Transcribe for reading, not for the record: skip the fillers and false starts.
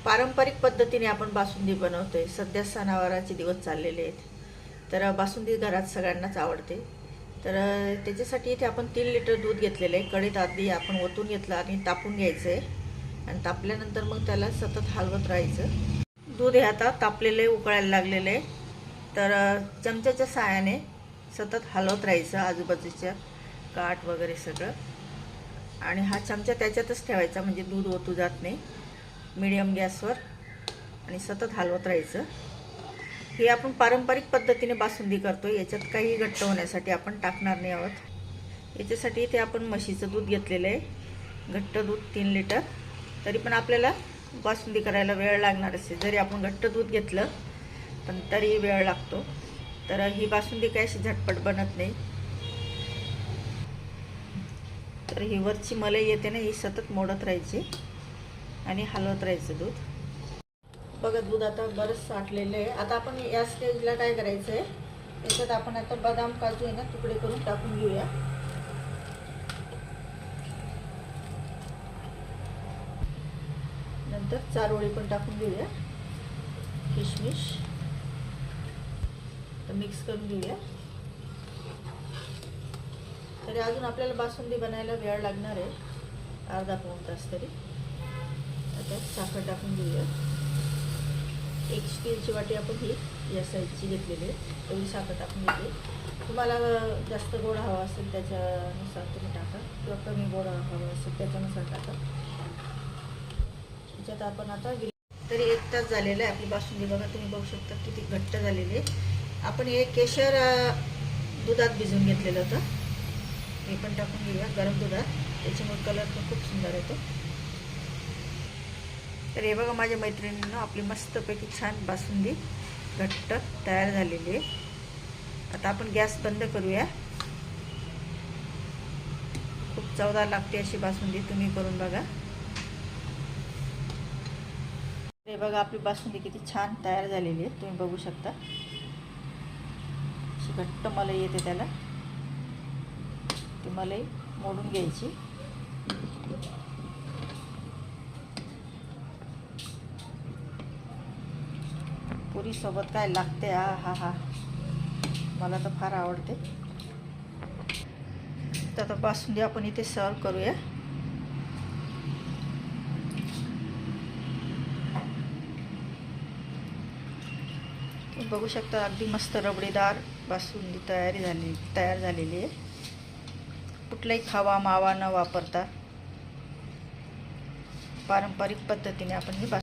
पारंपरिक पद्धतीने आपण बासुंदी बनवतोय. सध्या सणावाराचे दिवस चाललेले आहेत, तर बासुंदी घरात सगळ्यांनाच आवडते. तर त्याच्यासाठी इथे आपण 3 लिटर दूध घेतलेलं आहे. कढईत आधी आपण ओतून घेतलं आणि तापून घ्यायचं आहे आणि तापल्यानंतर मग त्याला सतत हलवत राहायचं. दूध हे आता तापलेलं आहे, उकळायला लागलेलं आहे. तर चमच्याच्या साहाय्याने सतत हलवत राहायचं, आजूबाजूच्या काठ वगैरे सगळं. आणि हा चमचा त्याच्यातच ठेवायचा म्हणजे दूध ओतू जात नाही. मीडियम गॅसवर आणि सतत हलवत राहायचं. हे आपण पारंपरिक पद्धतीने बासुंदी करतो. याच्यात काही घट्ट होण्यासाठी आपण टाकणार नाही आहोत. याच्यासाठी इथे आपण म्हशीचं दूध घेतलेलं आहे, घट्ट दूध 3 लिटर. तरी पण आपल्याला बासुंदी करायला वेळ लागणार असेल, जरी आपण घट्ट दूध घेतलं पण तरी वेळ लागतो. तर ही बासुंदी काय अशी झटपट बनत नाही. तर ही वरची मलाई येते ना, ही सतत मोडत राहायची आणि हलवत राहायचं दूध. बघा दूध आता बरंच साठलेलं आहे. आता आपण या स्टेजला काय करायचं आहे, याच्यात आपण आता बदाम काजू आहे ना, तुकडे करून टाकून घेऊया. नंतर चारोळी पण टाकून घेऊया, किशमिश. तर मिक्स करून घेऊया. तरी अजून आपल्याला बासुंदी बनायला वेळ लागणार आहे, अर्धा पाऊण तास तरी. आता साखर टाकून घेऊया. एक स्टीलची वाटी आपण ही या साईजची घेतलेली आहे, तेवढी साखर टाकून घेतली. तुम्हाला जास्त गोड हवा असेल त्याच्यानुसार तुम्ही टाका, किंवा कमी गोड हवा असेल त्याच्यानुसार टाका. त्याच्यात आपण आता तरी 1 तास झालेला आहे आपली बासुंदी. बघा, तुम्ही बघू शकता किती घट्ट झालेली आहे. आपण हे केशर दुधात भिजवून घेतलेलं होतं, हे पण टाकून घेऊया गरम दुधात. त्याच्यामुळे कलर पण खूप सुंदर येतो. तर हे बघा माझ्या मैत्रिणींना आपली मस्तपैकी छान बासुंदी घट्ट तयार झालेली आहे. आता आपण गॅस बंद करूया. खूप चवदार लागते अशी बासुंदी, तुम्ही करून बघा. हे बघा आपली बासुंदी किती छान तयार झालेली आहे, तुम्ही बघू शकता. अशी घट्ट मलाई येते त्याला. ती मलाई मोडून घ्यायची. पुरी सोबत काय लागते, हा हा, मला तर फार आवडते. तर आता बासुंदी आपण इथे सर्व करूया. बघू शकता अगदी मस्त रबडीदार बासुंदी तयार झालेली आहे. कुठलाही खवा मावा न वापरता पारंपरिक पद्धतीने आपण ही